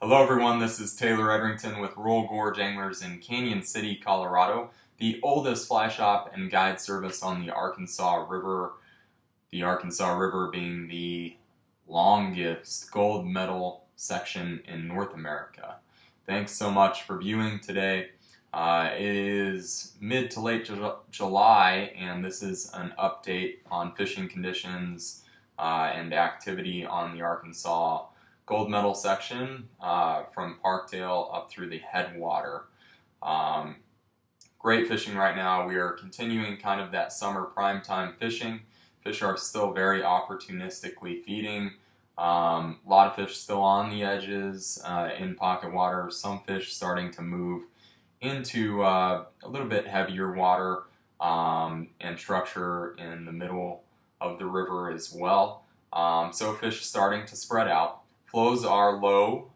Hello everyone, this is Taylor Edrington with Royal Gorge Anglers in Canon City, Colorado, the oldest fly shop and guide service on the Arkansas River, being the longest gold medal section in North America. Thanks so much for viewing today. It is mid to late July, and this is an update on fishing conditions and activity on the Arkansas gold medal section from Parkdale up through the headwater. Great fishing right now. We are continuing kind of that summer prime time fishing. Fish are still very opportunistically feeding. A lot of fish still on the edges in pocket water. Some fish starting to move into a little bit heavier water and structure in the middle of the river as well. So fish starting to spread out. Flows are low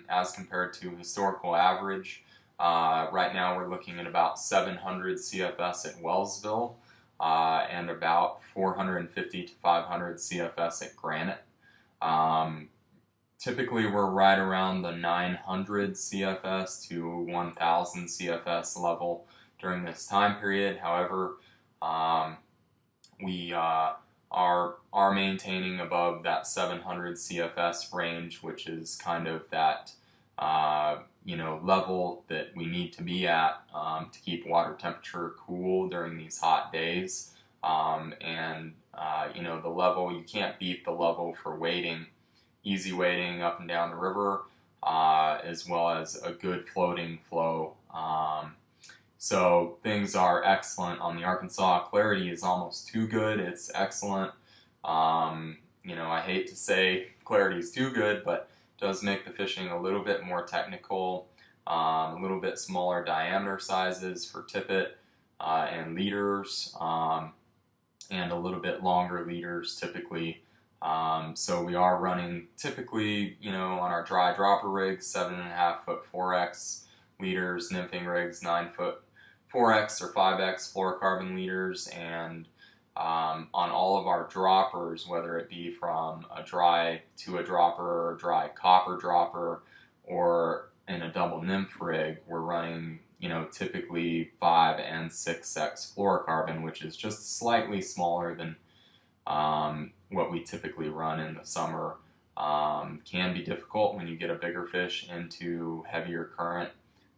as compared to historical average. Right now we're looking at about 700 CFS at Wellsville and about 450 to 500 CFS at Granite. Typically we're right around the 900 CFS to 1000 CFS level during this time period. However, we are maintaining above that 700 CFS range, which is kind of that level that we need to be at to keep water temperature cool during these hot days. The level, you can't beat the level for wading, easy wading up and down the river, as well as a good floating flow. So things are excellent on the Arkansas. Clarity is almost too good. It's excellent. I hate to say clarity is too good, but it does make the fishing a little bit more technical, a little bit smaller diameter sizes for tippet and leaders, and a little bit longer leaders typically. So we are running typically, on our dry dropper rigs, 7.5 foot 4X leaders, nymphing rigs, 9 foot 4X or 5X fluorocarbon leaders, and on all of our droppers, whether it be from a dry to a dropper or dry copper dropper or in a double nymph rig, we're running, typically 5 and 6X fluorocarbon, which is just slightly smaller than what we typically run in the summer. Can be difficult when you get a bigger fish into heavier current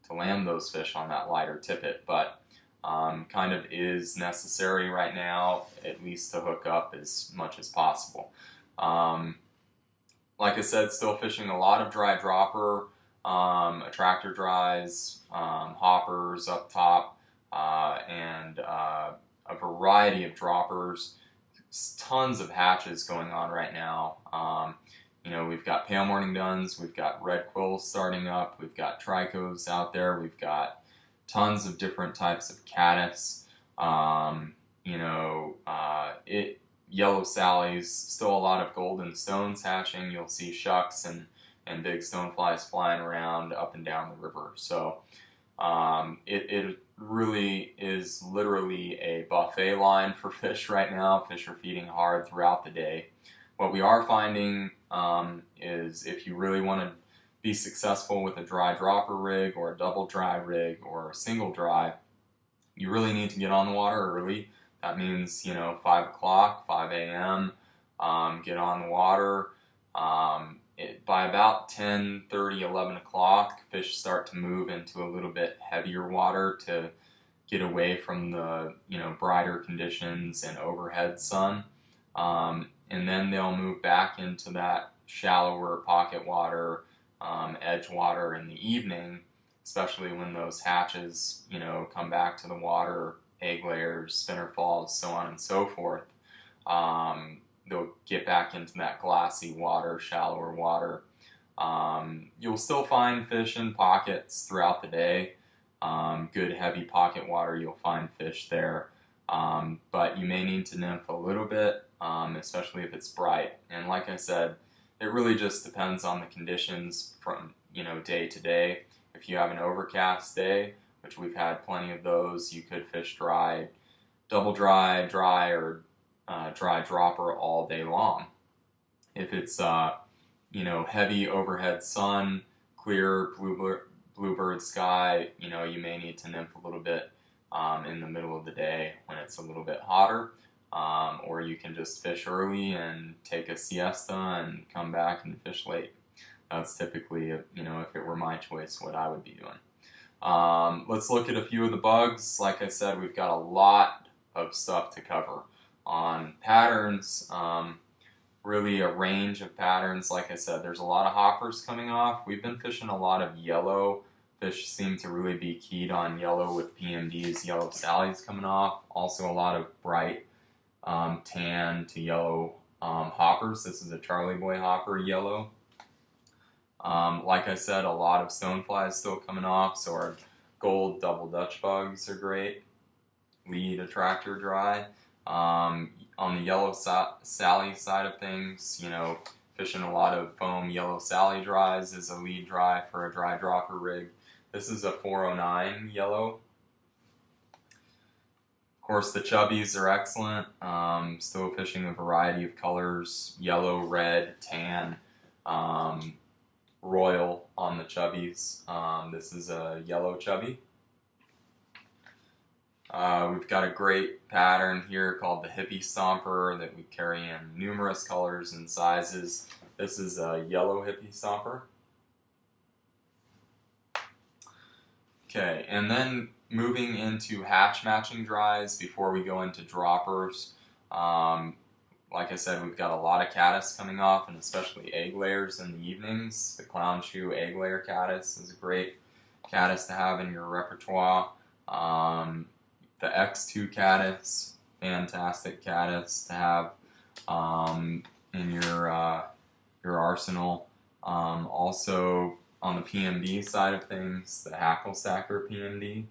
to land those fish on that lighter tippet, but kind of is necessary right now, at least to hook up as much as possible. Like I said, still fishing a lot of dry dropper, attractor dries, hoppers up top, and a variety of droppers. Tons of hatches going on right now. We've got pale morning duns, we've got red quills starting up, we've got tricos out there, we've got tons of different types of caddis, yellow sallies, still a lot of golden stones hatching. You'll see shucks and big stoneflies flying around up and down the river. So it really is literally a buffet line for fish right now. Fish are feeding hard throughout the day. What we are finding is if you really want to be successful with a dry dropper rig or a double dry rig or a single dry, you really need to get on the water early. That means, 5 o'clock, 5 a.m., get on the water. By about 10:30, 11 o'clock, fish start to move into a little bit heavier water to get away from the, brighter conditions and overhead sun. And then they'll move back into that shallower pocket water, edge water in the evening, especially when those hatches, come back to the water, egg layers, spinner falls, so on and so forth. They'll get back into that glassy water, shallower water. You'll still find fish in pockets throughout the day. Good heavy pocket water, you'll find fish there. But you may need to nymph a little bit, especially if it's bright. And like I said, it really just depends on the conditions from, day to day. If you have an overcast day, which we've had plenty of those, you could fish dry, double dry, or dry dropper all day long. If it's heavy overhead sun, clear bluebird sky, you may need to nymph a little bit in the middle of the day when it's a little bit hotter. Or you can just fish early and take a siesta and come back and fish late. That's typically, if it were my choice, what I would be doing. Let's look at a few of the bugs. Like I said, we've got a lot of stuff to cover on patterns. Really a range of patterns. Like I said, there's a lot of hoppers coming off. We've been fishing a lot of yellow. Fish seem to really be keyed on yellow with PMDs, yellow sallies coming off. Also a lot of bright tan to yellow hoppers. This is a Charlie Boy hopper yellow. Like I said, a lot of stoneflies still coming off, so our gold double Dutch bugs are great. Lead attractor dry. On the yellow Sally side of things, fishing a lot of foam yellow Sally dries is a lead dry for a dry dropper rig. This is a 409 yellow. Of course, the chubbies are excellent. Still fishing a variety of colors: yellow, red, tan, royal on the chubbies. This is a yellow chubby. We've got a great pattern here called the Hippie Stomper that we carry in numerous colors and sizes. This is a yellow Hippie Stomper. Okay, and then moving into hatch matching dries before we go into droppers. Like I said, we've got a lot of caddis coming off, and especially egg layers in the evenings. The clown shoe egg layer caddis is a great caddis to have in your repertoire. The X2 caddis, fantastic caddis to have in your arsenal. Also on the PMD side of things, the Hackle Stacker PMD.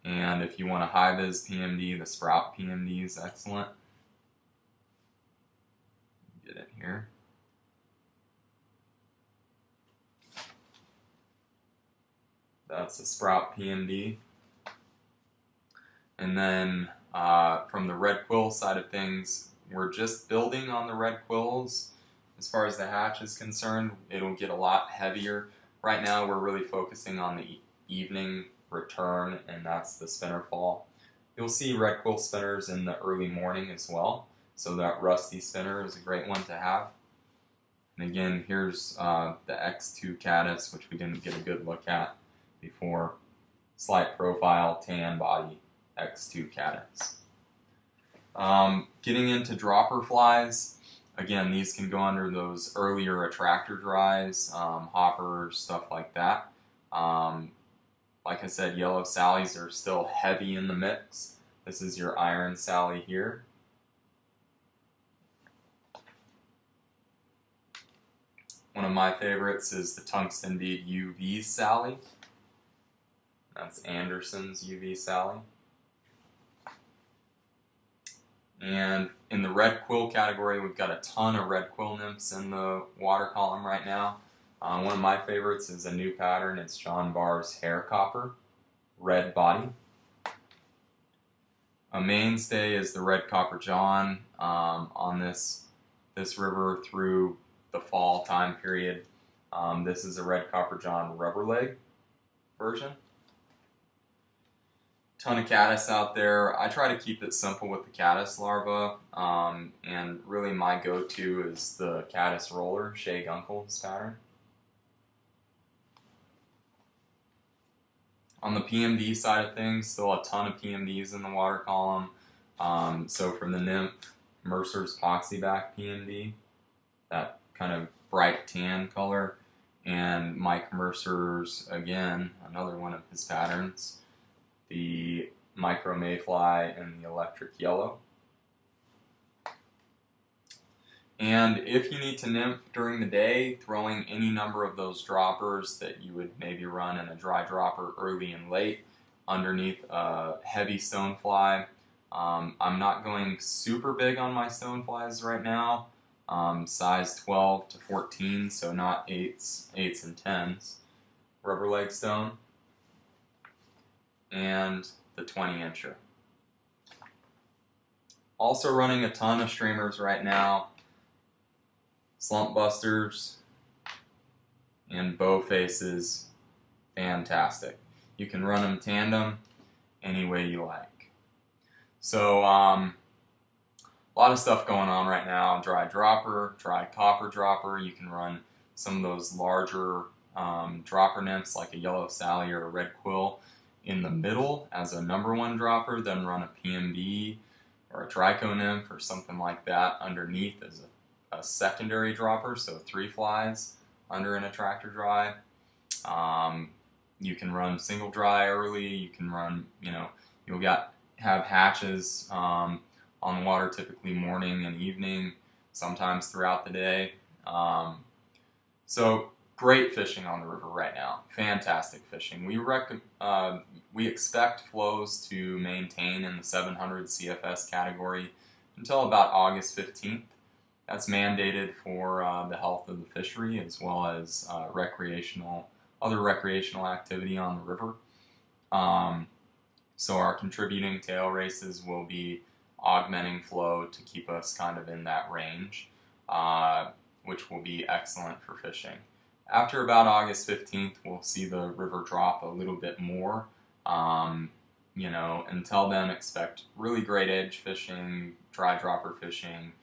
And if you want a high-vis PMD, the Sprout PMD is excellent. Get it here. That's the Sprout PMD. And then from the red quill side of things, we're just building on the red quills. As far as the hatch is concerned, it'll get a lot heavier. Right now we're really focusing on the evening return, and that's the spinner fall. You'll see red quill spinners in the early morning as well, so that rusty spinner is a great one to have. And again, here's the X2 caddis, which we didn't get a good look at before. Slight profile, tan body, X2 caddis. Getting into dropper flies, again, these can go under those earlier attractor dries, hoppers, stuff like that. Like I said, yellow sallies are still heavy in the mix. This is your iron sally here. One of my favorites is the tungsten bead UV sally. That's Anderson's UV sally. And in the red quill category, we've got a ton of red quill nymphs in the water column right now. One of my favorites is a new pattern. It's John Barr's Hair Copper, red body. A mainstay is the red Copper John on this river through the fall time period. This is a red Copper John rubber leg version. Ton of caddis out there. I try to keep it simple with the caddis larva, and really my go-to is the caddis roller, Shea Gunkel's pattern. On the PMD side of things, still a ton of PMDs in the water column. So from the nymph, Mercer's Poxyback PMD, that kind of bright tan color, and Mike Mercer's, again, another one of his patterns, the Micro Mayfly and the Electric Yellow. And if you need to nymph during the day, throwing any number of those droppers that you would maybe run in a dry dropper early and late underneath a heavy stonefly. I'm not going super big on my stoneflies right now. Size 12 to 14, so not 8s and 10s. Rubber leg stone. And the 20-incher. Also running a ton of streamers right now. slump busters, and bow faces, fantastic. You can run them tandem any way you like. So a lot of stuff going on right now. Dry dropper, dry copper dropper. You can run some of those larger dropper nymphs like a yellow Sally or a red quill in the middle as a #1 dropper, then run a PMB or a Draco nymph or something like that underneath as a secondary dropper, so 3 flies under an attractor dry. You can run single dry early. You can run, you'll have hatches on the water, typically morning and evening, sometimes throughout the day. So great fishing on the river right now. Fantastic fishing. We expect flows to maintain in the 700 CFS category until about August 15th. That's mandated for the health of the fishery as well as other recreational activity on the river. So our contributing tail races will be augmenting flow to keep us kind of in that range, which will be excellent for fishing. After about August 15th, we'll see the river drop a little bit more. Until then, expect really great edge fishing, dry dropper fishing,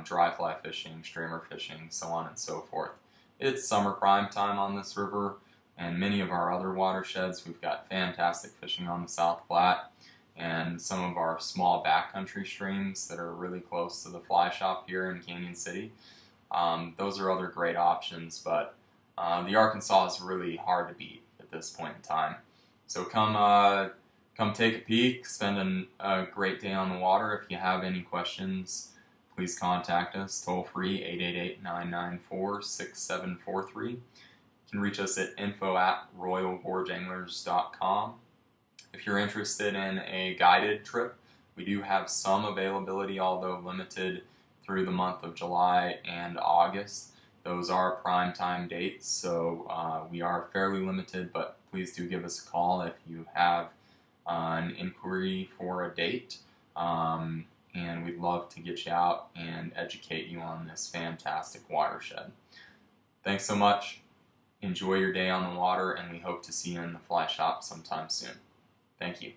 dry fly fishing, streamer fishing, so on and so forth. It's summer prime time on this river, and many of our other watersheds. We've got fantastic fishing on the South Platte, and some of our small backcountry streams that are really close to the fly shop here in Canon City. Those are other great options, but the Arkansas is really hard to beat at this point in time. So come take a peek, spend a great day on the water. If you have any questions, please contact us toll free 888-994-6743. You can reach us at info@royalgorgeanglers.com. If you're interested in a guided trip, we do have some availability, although limited through the month of July and August. Those are prime time dates, so we are fairly limited, but please do give us a call if you have an inquiry for a date. And we'd love to get you out and educate you on this fantastic watershed. Thanks so much. Enjoy your day on the water, and we hope to see you in the fly shop sometime soon. Thank you.